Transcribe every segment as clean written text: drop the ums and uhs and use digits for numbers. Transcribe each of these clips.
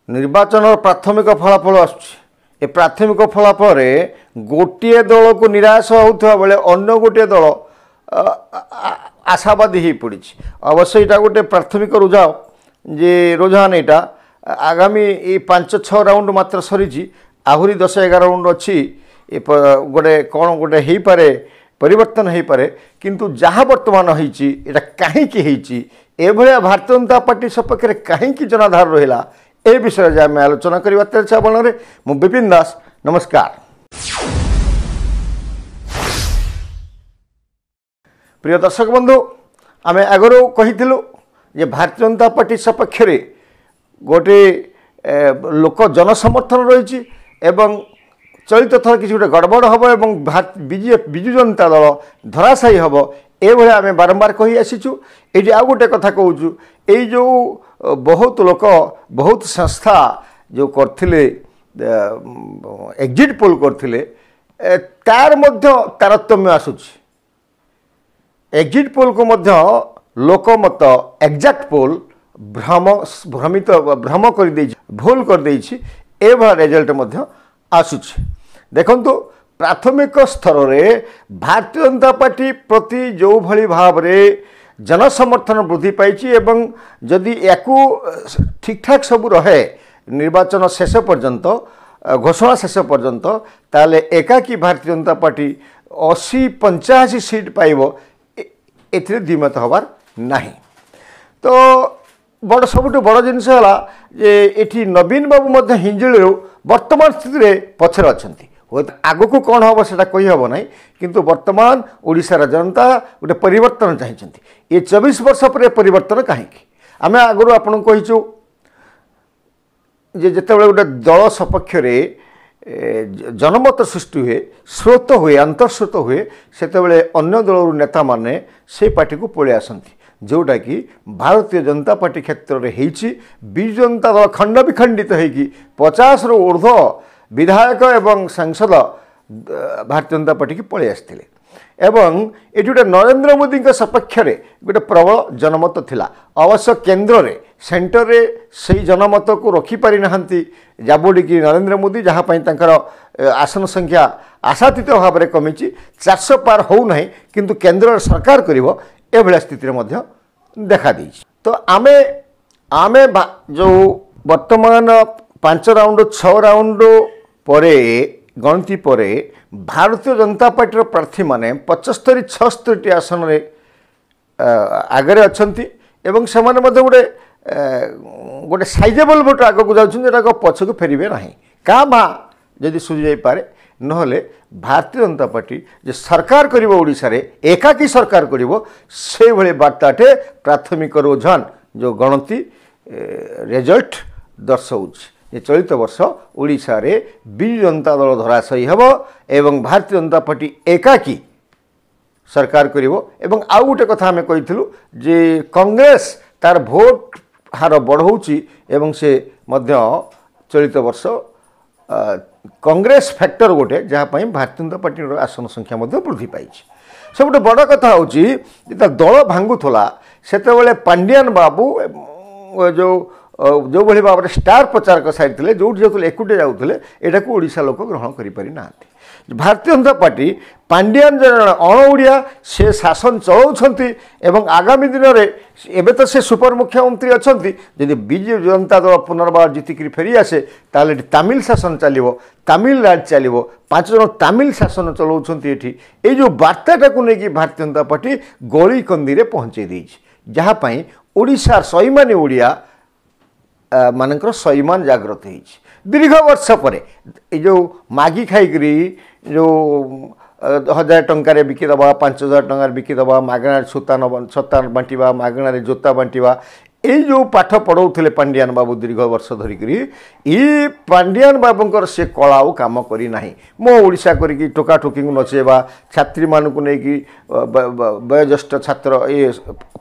निर्वाचन प्राथमिक फलाफल ए प्राथमिक फलाफल गोटे दल को निराश होता बेले अन्य गोटे दल आशावादी हो पड़ी। अवश्य यहाँ गोटे प्राथमिक रुझान यहाँ आगामी ये 5-6 राउंड मात्र सरी आहरी 10-11 राउंड अच्छी गोटे कौन गोटे हो पारे परिवर्तन हो पारे किंतु जहाँ बर्तमान होती कहीं भारतीय जनता पार्टी सपक्ष कहीं जनाधार रहा ए विषय आम आलोचना करवा चर्चा बल मु विपिन दास नमस्कार। प्रिय दर्शक बंधु आम आगु कही जे भारतीय जनता पार्टी सपक्ष गोटे लोक जनसमर्थन रही चलित थर किसी गोटे गड़बड़ हम एवं विजु जनता दल धराशायी हम ये आम बारंबार कही आसीचु। ये आउ गोटे कथा कहूँ ये जो बहुत लोक बहुत संस्था जो करथिले एग्जिट पोल करथिले तार मध्य तारतम्य आसुची। एग्जिट पोल को मध्य लोकमत एग्जैक्ट पोल भ्रम कर दे भूल कर दे रिजल्ट मध्य आसुची। देखंतु प्राथमिक स्तर में भारतीय जनता पार्टी प्रति जो भली भाव रे जनसमर्थन वृद्धि पाई एवं जदि याकू ठीक ठाक सब रहे निर्वाचन शेष पर्यंत घोषणा शेष पर्यंत ताले एकाकी भारतीय जनता पार्टी 80-85 सीट पाइब एथिरे द्विमत हबार नहीं। तो बड़ सबुठ बड़ जिनस ये नवीन बाबू मध्य हिंजिल वर्तमान स्थिति में पछरे अच्छी आग को कौन हम से कही हम ना किंतु वर्तमान ओडिशार जनता गोटे परिवर्तन चाहिए। ये 24 वर्ष पर परिवर्तन कहीं आम आगु आपन कहीचु जे जितेबाला गोटे दल सपक्ष जनमत सृष्टि हुए स्रोत हुए अंतर्स्रोत हुए से अन्य दल नेता माने से पार्टी को पलि आसती जोटा कि भारतीय जनता पार्टी क्षेत्र में होती। विजु जनता दल खंड विखंडित होगी 50 रु ऊर्ध्व विधायक एवं सांसद भारतीय जनता पार्टी की पलि आसते एवं ये गोटे नरेंद्र मोदी सपक्ष गोटे प्रबल जनमत थिला। अवश्य केन्द्र में सेंटर रे सही जनमत को रखिपारि नाहंती जाबोड़ी नरेंद्र मोदी जहाँपाई आसन संख्या आशातीत भाव में कमी 400 पार होना किंतु केन्द्र सरकार करिवो एभला स्थिति मध्य देखा दी। तो आमे आमे जो वर्तमान 5 राउंड 6 राउंड परे गणति परे भारतीय जनता पार्टी प्रार्थी माने 75-76 आसन रे आगरे अच्छंती एवं सेमाने मध्य गोटे गोटे साइजेबल भोट आग को जाऊँ पछक फेरबे ना क्या जदि सुझी जाई पारे नहले भारतीय जनता पार्टी जे सरकार करिवो ओडिशा रे एकाकी सरकार करिवो से भले बार्ताटे प्राथमिक रुझान जो गणति रिजल्ट दर्शाउछ। ये चलित वर्ष ओडिशा रे विजु जनता दल धराशायी हेब एवं भारतीय जनता पार्टी एकाकी सरकार करिवो। एवं आउ गोटे कथा आमे कहिथिलु जे कांग्रेस तार भोट हार बढ़ाऊँची एवं से मध्य चलित वर्ष कांग्रेस फैक्टर गोटे जहाँपाई भारतीय जनता पार्टी आसन संख्या वृद्धि पाई। सब बड़ कथा हूँ दल भांगुला से पांडियान बाबू जो भली भाव में स्टार प्रचारक सारी जो जो एकुटे जाऊे यहाँ को ओडिशा लोक ग्रहण करें ना। भारतीय जनता पार्टी पांडियान अणओडिया से शासन चलाउछंती एवं आगामी दिन में एवं तो से सुपर मुख्यमंत्री अच्छा जदि विजु जनता दल पुनर्बार जीतिक फेरी आसे ताले तमिल शासन चलो तमिलनाडु चलो 5 जन तमिल शासन चलाउछंती ये जो वार्ताटा को लेकिन भारतीय जनता पार्टी गली कंदी में पहुँचे देछि जहाँपाई ओडिशार स्वाभिमानी ओडिया मानकर स्वाभिमान जागृत हो दीर्घ वर्ष पर जो मागी खाई जो 1000 टंकार बिकिदबा 5000 टंकार बिकिदबा मागणार छता बांटा मागणार जोता बांटा ये जो पाठ पढ़ाऊे पांडियान बाबू दीर्घ वर्ष धरिक ये पांडियान बाबूर से कला और कम करना मो ओडिशा करी टोका टोकी नचेबा छात्री मानक नहीं वयोज्येष्ठ छात्र ये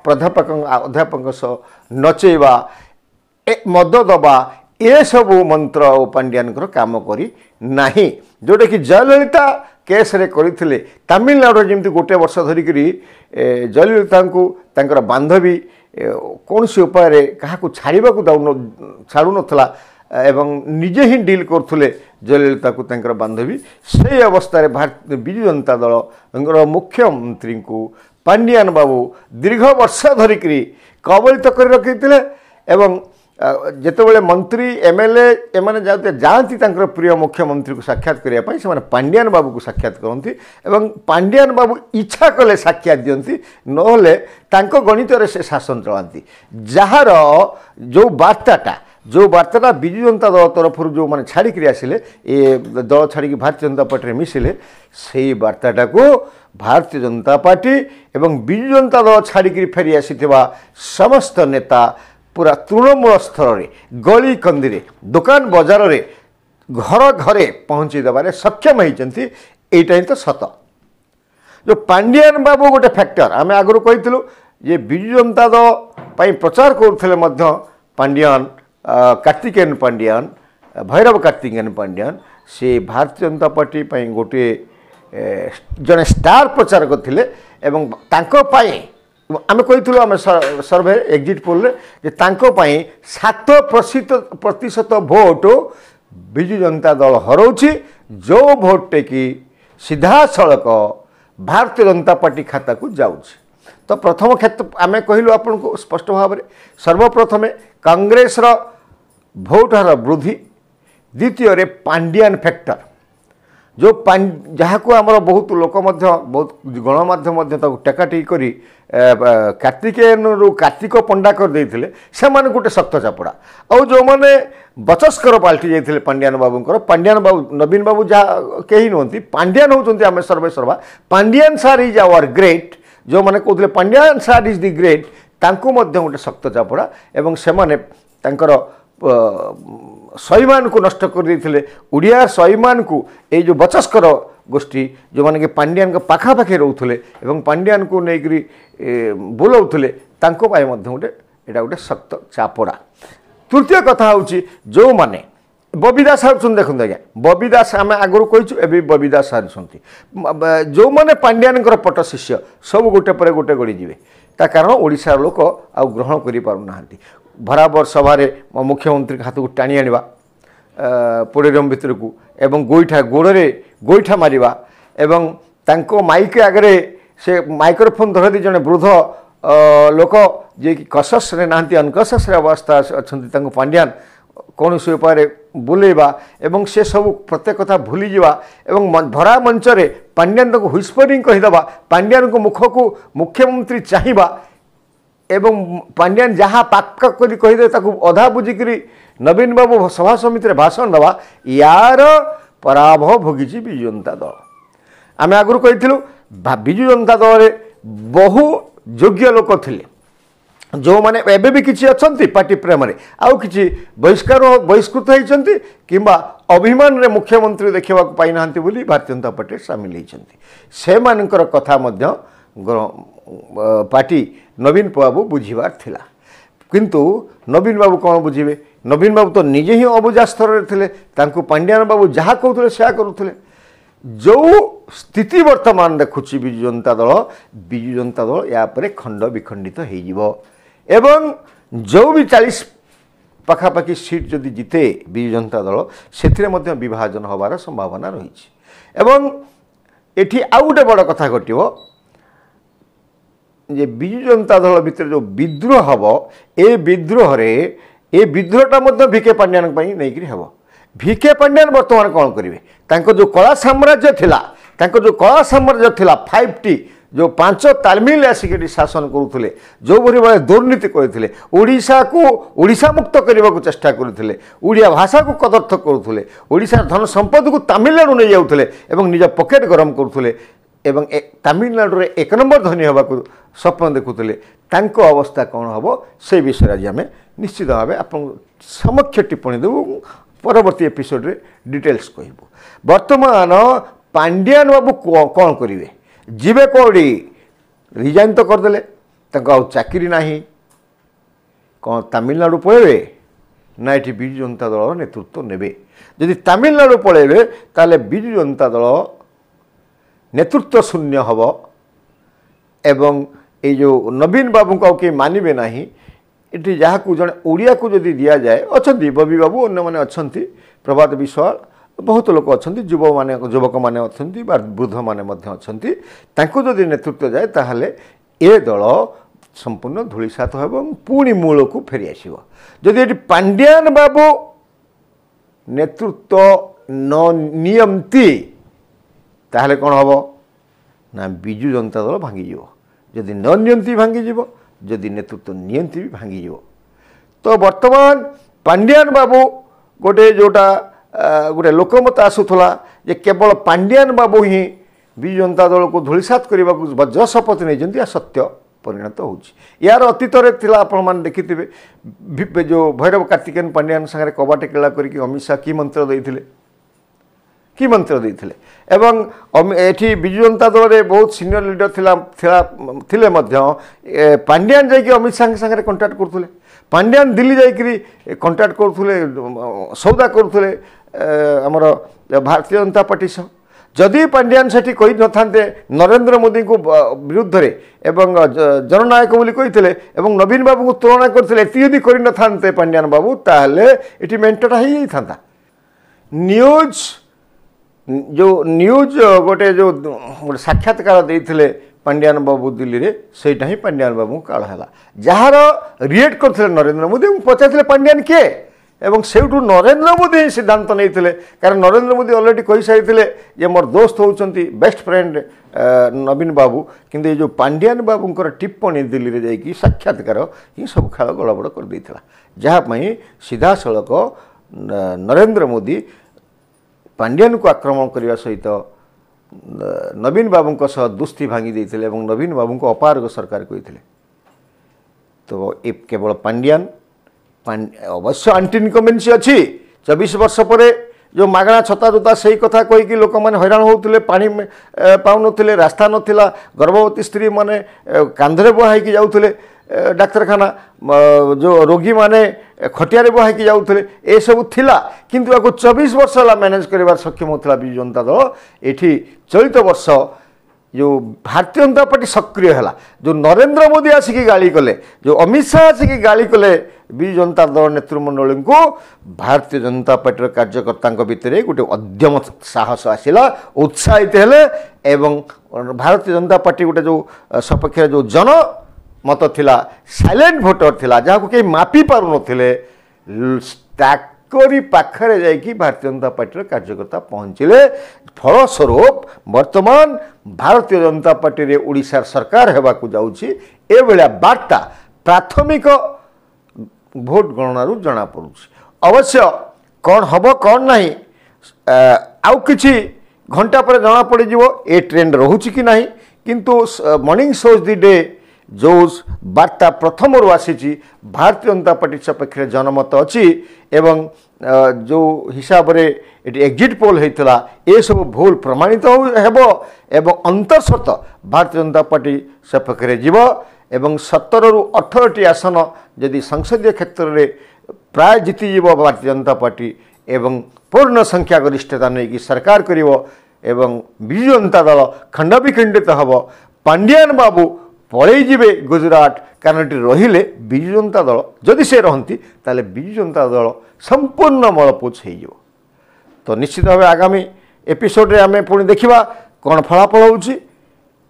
प्राध्यापक अध्यापक सह नचेबा मद दबा ये सब मंत्र और पांडियान काम करी नहीं जोटा कि जयललिता केस रे करथिले तमिलनाडु जमी गोटे वर्ष धरिक जयललिता को बांधवी कौन सी उपाय क्या छाड़ा छाड़ू नाला ଏବଂ ନିଜେ ହିଁ ଡିଲ୍ କରୁଥିଲେ ଜୟଲଳିତାକୁ ତାଙ୍କର ବାନ୍ଧବୀ। ସେହି ଅବସ୍ଥାରେ ବିଜୁ ଜନତା ଦଳଙ୍କର ମୁଖ୍ୟମନ୍ତ୍ରୀଙ୍କୁ ପାଣ୍ଡିଆନ ବାବୁ ଦୀର୍ଘ ବର୍ଷ ଧରିକିରି କବଳିତ କରି ରଖିଥିଲେ ଏବଂ ଯେତେବେଳେ ମନ୍ତ୍ରୀ ଏମଏଲଏ ଏମାନେ ଯାଆନ୍ତି ତାଙ୍କର ପ୍ରିୟ ମୁଖ୍ୟମନ୍ତ୍ରୀକୁ ସାକ୍ଷାତ କରିବା ପାଇଁ ସେମାନେ ପାଣ୍ଡିଆନ ବାବୁକୁ ସାକ୍ଷାତ କରନ୍ତି ଏବଂ ପାଣ୍ଡିଆନ ବାବୁ ଇଚ୍ଛା କଲେ ସାକ୍ଷାତ ଦିଅନ୍ତି, ନହେଲେ ତାଙ୍କ ଗଣିତରେ ସେ ଶାସନ ଚଳାନ୍ତି। ଯାହାର ଯେଉଁ ବାର୍ତ୍ତାଟା ବିଜୁ ଜନତା ଦଳ ତରଫରୁ ଯେଉଁମାନେ ଛାଡ଼ିକିରି ଆସିଲେ ଏ ଦଳ ଛାଡ଼ିକି ଭାରତୀୟ ଜନତା ପାର୍ଟିରେ ମିଶିଲେ, ସେଇ ବାର୍ତ୍ତାଟାକୁ ଭାରତୀୟ ଜନତା ପାର୍ଟି ଏବଂ ବିଜୁ ଜନତା ଦଳ ଛାଡ଼ିକିରି ଫେରି ଆସିଥିବା ସମସ୍ତ ନେତା ପୁରା ତୃଣମୂଳ ସ୍ତରରେ ଗଳି କନ୍ଦିରେ ଦୋକାନ ବଜାରରେ ଘର ଘରେ ପହଞ୍ଚି ଦେବାରେ ସକ୍ଷମ ହୋଇଛନ୍ତି। ଏଇଟା ହିଁ ତ ସତ। ଯେଉଁ ପାଣ୍ଡିଆନ ବାବୁ ଗୋଟେ ଫ୍ୟାକ୍ଟର, ଆମେ ଆଗରୁ କହିଥିଲୁ ଯେ ବିଜୁ ଜନତା ଦଳ ପାଇଁ ପ୍ରଚାର କରୁଥିଲେ ମଧ୍ୟ ପାଣ୍ଡିଆନ, କାର୍ତ୍ତିକେୟନ ପାଣ୍ଡିଆନ, ଭୈରବ କାର୍ତ୍ତିକେୟନ ପାଣ୍ଡିଆନ, ସେ ଭାରତୀୟ ଜନତା ପାର୍ଟି ପାଇଁ ଗୋଟିଏ ଜଣେ ଷ୍ଟାର ପ୍ରଚାରକ ଥିଲେ ଏବଂ ତାଙ୍କ ପାଇଁ ଆମେ କହିଥିଲୁ ଆମେ ସର୍ଭେ ଏକ୍ଜିଟ୍ ପୋଲ୍ରେ ଯେ ତାଙ୍କ ପାଇଁ 7% ଭୋଟ ବିଜୁ ଜନତା ଦଳ ହରାଉଛି, ଯେଉଁ ଭୋଟଟେ କି ସିଧାସଳଖ ଭାରତୀୟ ଜନତା ପାର୍ଟି ଖାତାକୁ ଯାଉଛି। ତ ପ୍ରଥମ କ୍ଷେତ୍ର ଆମେ କହିଲୁ ଆପଣଙ୍କୁ ସ୍ପଷ୍ଟ ଭାବରେ, ସର୍ବପ୍ରଥମେ କଂଗ୍ରେସର ଭୋଟ ହାର ବୃଦ୍ଧି, ଦ୍ୱିତୀୟରେ ପାଣ୍ଡିଆନ ଫ୍ୟାକ୍ଟର, ଯେଉଁ ଯାହାକୁ ଆମର ବହୁତ ଲୋକ ମଧ୍ୟ ବହୁତ ଗଣମାଧ୍ୟମ ମଧ୍ୟ ତାକୁ ଟେକାଟେକି କରି କାର୍ତ୍ତିକେୟନରୁ କାର୍ତ୍ତିକ ପଣ୍ଡା କରିଦେଇଥିଲେ, ସେମାନେ ଗୋଟେ ଶକ୍ତ ଚାପଡ଼ା। ଆଉ ଯେଉଁମାନେ ବଚସ୍କର ପାଲଟି ଯାଇଥିଲେ ପାଣ୍ଡିଆନ ବାବୁଙ୍କର, ପାଣ୍ଡିଆନ ବାବୁ ନବୀନ ବାବୁ ଯାହା କେହି ନୁହନ୍ତି, ପାଣ୍ଡିଆନ ହେଉଛନ୍ତି ଆମେ ସର୍ବେସର୍ବା, Pandian sir is our great, ଯେଉଁମାନେ କହୁଥିଲେ Pandian sir is the great, ତାଙ୍କୁ ମଧ୍ୟ ଗୋଟେ ଶକ୍ତ ଚାପଡ଼ା ଏବଂ ସେମାନେ ତାଙ୍କର ସ୍ୱାଭିମାନକୁ ନଷ୍ଟ କରିଦେଇଥିଲେ। ଓଡ଼ିଆ ସ୍ୱାଭିମାନକୁ ଏଇ ଯେଉଁ ବଚସ୍କର ଗୋଷ୍ଠୀ ଯେଉଁମାନେ କି ପାଣ୍ଡିଆନଙ୍କ ପାଖାପାଖି ରହୁଥିଲେ ଏବଂ ପାଣ୍ଡିଆନକୁ ନେଇକରି ବୁଲାଉଥିଲେ, ତାଙ୍କ ପାଇଁ ମଧ୍ୟ ଏଇଟା ଗୋଟେ ଶକ୍ତ ଚାପଡ଼ା। ତୃତୀୟ କଥା ହେଉଛି ଯେଉଁମାନେ ବବି ଦାସ ହାରୁଛନ୍ତି, ଦେଖନ୍ତୁ ଆଜ୍ଞା ବବି ଦାସ ଆମେ ଆଗରୁ କହିଛୁ, ଏବେ ବବି ଦାସ ହାରୁଛନ୍ତି। ଯେଉଁମାନେ ପାଣ୍ଡିଆନଙ୍କର ପଟ ଶିଷ୍ୟ ସବୁ ଗୋଟେ ପରେ ଗୋଟେ ଗଡ଼ିଯିବେ, ତା କାରଣ ଓଡ଼ିଶାର ଲୋକ ଆଉ ଗ୍ରହଣ କରିପାରୁନାହାନ୍ତି। ବରାବର ସଭାରେ ମୁଖ୍ୟମନ୍ତ୍ରୀଙ୍କ ହାତକୁ ଟାଣି ଆଣିବା ପୋଡ଼ିୟମ୍ ଭିତରକୁ ଏବଂ ଗୋଡ଼ରେ ଗୋଇଠା ମାରିବା ଏବଂ ତାଙ୍କ ମାଇକ୍ ଆଗରେ ସେ ମାଇକ୍ରୋଫୋନ୍ ଧରି ଜଣେ ବୃଦ୍ଧ ଲୋକ ଯିଏକି କସସ୍ରେ ନାହାନ୍ତି, ଅନକସସ୍ରେ ଅବସ୍ଥା ଅଛନ୍ତି, ତାଙ୍କୁ ପାଣ୍ଡିଆନ କୌଣସି ଉପାୟରେ ବୁଲେଇବା ଏବଂ ସେ ସବୁ ପ୍ରତ୍ୟେକ କଥା ଭୁଲିଯିବା ଏବଂ ଭରା ମଞ୍ଚରେ ପାଣ୍ଡିଆନ ତାଙ୍କୁ ହ୍ୱିସ୍ପରିଂ କହିଦେବା, ପାଣ୍ଡିଆନଙ୍କ ମୁଖକୁ ମୁଖ୍ୟମନ୍ତ୍ରୀ ଚାହିଁବା ଏବଂ ପାଣ୍ଡିଆନ ଯାହା ପାକ କରି କହିଦେବେ ତାକୁ ଅଧା ବୁଝିକିରି ନବୀନ ବାବୁ ସଭା ସମିତିରେ ଭାଷଣ ଦେବା, ୟାର ପରାଭବ ଭୋଗିଛି ବିଜୁ ଜନତା ଦଳ। ଆମେ ଆଗରୁ କହିଥିଲୁ ବିଜୁ ଜନତା ଦଳରେ ବହୁ ଯୋଗ୍ୟ ଲୋକ ଥିଲେ, ଯେଉଁମାନେ ଏବେ ବି କିଛି ଅଛନ୍ତି ପାର୍ଟି ପ୍ରେମରେ, ଆଉ କିଛି ବହିଷ୍କୃତ ହୋଇଛନ୍ତି କିମ୍ବା ଅଭିମାନରେ ମୁଖ୍ୟମନ୍ତ୍ରୀ ଦେଖିବାକୁ ପାଇନାହାନ୍ତି ବୋଲି ଭାରତୀୟ ଜନତା ପାର୍ଟିରେ ସାମିଲ ହୋଇଛନ୍ତି। ସେମାନଙ୍କର କଥା ମଧ୍ୟ ପାର୍ଟି ନବୀନ ବାବୁ ବୁଝିବାର ଥିଲା, କିନ୍ତୁ ନବୀନ ବାବୁ କ'ଣ ବୁଝିବେ? ନବୀନ ବାବୁ ତ ନିଜେ ହିଁ ଅବୁଝା ସ୍ତରରେ ଥିଲେ, ତାଙ୍କୁ ପାଣ୍ଡିଆନ ବାବୁ ଯାହା କହୁଥିଲେ ସେୟା କରୁଥିଲେ। ଯେଉଁ ସ୍ଥିତି ବର୍ତ୍ତମାନ ଦେଖୁଛି ବିଜୁ ଜନତା ଦଳ ୟା ପରେ ଖଣ୍ଡ ବିଖଣ୍ଡିତ ହୋଇଯିବ ଏବଂ ଯେଉଁ ବି 40 ପାଖାପାଖି ସିଟ୍ ଯଦି ଜିତେ ବିଜୁ ଜନତା ଦଳ, ସେଥିରେ ମଧ୍ୟ ବିଭାଜନ ହେବାର ସମ୍ଭାବନା ରହିଛି। ଏବଂ ଏଠି ଆଉ ଗୋଟେ ବଡ଼ କଥା ଘଟିବ ଯେ ବିଜୁ ଜନତା ଦଳ ଭିତରେ ଯେଉଁ ବିଦ୍ରୋହ ହେବ, ଏ ବିଦ୍ରୋହଟା ମଧ୍ୟ ଭିକେ ପାଣ୍ଡିଆନ ପାଇଁ ନେଇକରି ହେବ। ଭିକେ ପାଣ୍ଡିଆନ ବର୍ତ୍ତମାନ କ'ଣ କରିବେ? ତାଙ୍କ ଯେଉଁ କଳା ସାମ୍ରାଜ୍ୟ ଥିଲା 5T, ଯେଉଁ 5 ତାଲମିଲ ଆସିକି ଶାସନ କରୁଥିଲେ, ଯେଉଁଭଳି ଭାବେ ଦୁର୍ନୀତି କରିଥିଲେ, ଓଡ଼ିଶା ମୁକ୍ତ କରିବାକୁ ଚେଷ୍ଟା କରୁଥିଲେ, ଓଡ଼ିଆ ଭାଷାକୁ କଦର୍ଥ କରୁଥିଲେ, ଓଡ଼ିଶାର ଧନ ସମ୍ପଦକୁ ତାମିଲନାଡୁ ନେଇଯାଉଥିଲେ ଏବଂ ନିଜ ପକେଟ୍ ଗରମ କରୁଥିଲେ ଏବଂ ତାମିଲନାଡୁରେ 1 ନମ୍ବର ଧନୀ ହେବାକୁ ସ୍ୱପ୍ନ ଦେଖୁଥିଲେ, ତାଙ୍କ ଅବସ୍ଥା କ'ଣ ହେବ ସେ ବିଷୟରେ ଆଜି ଆମେ ନିଶ୍ଚିତ ଭାବେ ଆପଣଙ୍କୁ ସମକ୍ଷ ଟିପ୍ପଣୀ ଦେବୁ, ପରବର୍ତ୍ତୀ ଏପିସୋଡ଼ରେ ଡିଟେଲ୍ସ କହିବୁ। ବର୍ତ୍ତମାନ ପାଣ୍ଡିଆନ ବାବୁ କ'ଣ କରିବେ? ଯିବେ କେଉଁଠି? ରିଜାଇନ୍ ତ କରିଦେଲେ, ତାଙ୍କ ଆଉ ଚାକିରି ନାହିଁ, କ'ଣ ତାମିଲନାଡୁ ପଳାଇବେ ନା ଏଠି ବିଜୁ ଜନତା ଦଳର ନେତୃତ୍ୱ ନେବେ? ଯଦି ତାମିଲନାଡୁ ପଳାଇବେ ତାହେଲେ ବିଜୁ ଜନତା ଦଳ ନେତୃତ୍ୱ ଶୂନ୍ୟ ହେବ ଏବଂ ଏଇ ଯେଉଁ ନବୀନ ବାବୁଙ୍କୁ ଆଉ କେହି ମାନିବେ ନାହିଁ। ये जहाँ को जड़े ओडिया को जदि दि जाए अच्छा बबी बाबू अन्य मैंने अच्छा प्रभात विश्वाल बहुत लोक अच्छा युवक मैंने अच्छा वृद्ध मैंने अच्छा जदि नेतृत्व जाए ताहले ए दल संपूर्ण धूलिसात हो पुणी मूल को फेरी आसो जदि ये पांड्यान बाबू नेतृत्व न नियमती ताहले कौन हम ना विजु जनता दल भांगी जदि न नियंती भांगी जदि नेतृत्व नियंती भी भांगी तो वर्तमान पांड्यान बाबू गोटे जोटा गोटे लोकमत आसूला जे केवल पांड्यान बाबू ही विजु जनता दल को धूलिसात करने को वज्र शपथ नहीं सत्य परिणत हो यार अतीत आपण देखिथे जो भैरव कार्तिकेयन पांड्यान सागर कबाटे केला करके अमित शाह की मंत्र देते एवं एठी विजु जनता दल में बहुत सीनियर लीडर थिले पांड्यान जाकि अमित शाह सागर कंटाक्ट करथुले पांड्यान दिल्ली जाकि कंटाक्ट करथुले सौदा करथुले हमर भारतीय जनता पार्टी सह जदि पांड्यान सेठी कही न थांते नरेंद्र मोदी को विरुद्ध रे एवं जननायक बोली कही एवं नवीन बाबू को तुलना करते एति कर न थांते पांड्यान बाबू ताहले एठी मेंटटा ही थांता न्यूज गोटे जो साक्षात्कार देते पांड्यान बाबू दिल्ली रे सेटा ही पांड्यान बाबू काल है जार रिएक्ट करते नरेंद्र मोदी पचार पांड्यान किए एवं सेठू नरेंद्र मोदी ही सिद्धांत नहीं कारण नरेंद्र मोदी अलरेडी कही सारी जे मोर दोस्त होती बेस्ट फ्रेंड नवीन बाबू किंतु ये जो पांड्यान बाबूंकर टिप्पणी दिल्ली रे जाइए साक्षात्कार ही सब खेल गड़बड़ कर देता जहाँपाई सीधा सड़क नरेंद्र मोदी पांड्यान को आक्रमण करने सहित नवीन बाबू सह दुस्ती भांगी देते नवीन बाबू को अपारग सरकार कहते तो ये केवल पांड्यान अवश्य आंटी इनकमेन्सी अच्छी 24 वर्ष पर जो मागणा छता जोता से कथा कहीकि लोक मैंने हैरान होते पानी पाऊन रास्ता नाला गर्भवती स्त्री मैंने कांधरे बुहाई जाऊे डाक्तरखाना जो रोगी माने खटियारे बुहाई जाऊे ये सब थिला किंतु या 24 वर्ष है मैनेज कर सक्षम होता विजु जनता दल ये चलित वर्ष जो भारतीय जनता पार्टी सक्रिय है जो नरेंद्र मोदी आसिक गाली कले जो अमित शाह आसिक गाली कले विजु जनता दल नेतृमंडल को भारतीय जनता पार्टी कार्यकर्ता भितर गोटे उद्यम साहस आसला उत्साहित हेले एवं भारतीय जनता पार्टी गोटे जो सपक्ष जो जन मत थिला साइलेंट भोटर थिला जहाँ को कहीं मापी पारु नथिले ताकरी पाखरे जाइए भारतीय जनता पार्टी कार्यकर्ता पहुँचले फलस्वरूप वर्तमान भारतीय जनता पार्टी रे ओडिशा सरकार होगाकू जाउछि ए बेला बार्ता प्राथमिक भोट गणना जना पड़ुछि अवश्य कौन हम कौन नहीं आउ किछि घंटा पर जना पड़ ए ट्रेंड रोचे कि नहीं किंतु मॉर्निंग शोज दी डे जो वार्ता प्रथम आसी भारतीय जनता पार्टी सपक्ष जनमत अच्छी एवं जो हिसाब रे एग्जिट पोल होता ये सब भूल प्रमाणित हो अंतर्सत भारतीय जनता पार्टी सपक्ष जीव एवं 17 ରୁ 18टी आसन यदि संसदीय क्षेत्र में प्राय जीतीज भारतीय जनता पार्टी एवं पूर्ण संख्या गरिष्ठता नहीं सरकार करिवो एवं विजु जनता दल खंडविखंडित हम पांड्यान बाबू पलैजे गुजरात कारण रहिले विजु जनता दल जदि से रहती ताले विजु जनता दल संपूर्ण मलपोच हो तो निश्चित भाव आगामी एपिसोड रे आमे पुणी देखिबा कौन फलाफल होउछि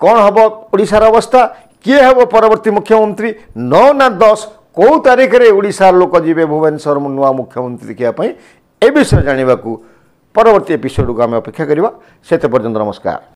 कौन हम ओडिशार अवस्था किए हम परवर्ती मुख्यमंत्री 9 ना 10 कौ तारीख रे ओडिशा लोक जीवे भुवनेश्वर नुआ मुख्यमंत्री देखा ए विषय जानवा परवर्ती एपिसोड को आम अपेक्षा करवा से पर्यंत नमस्कार।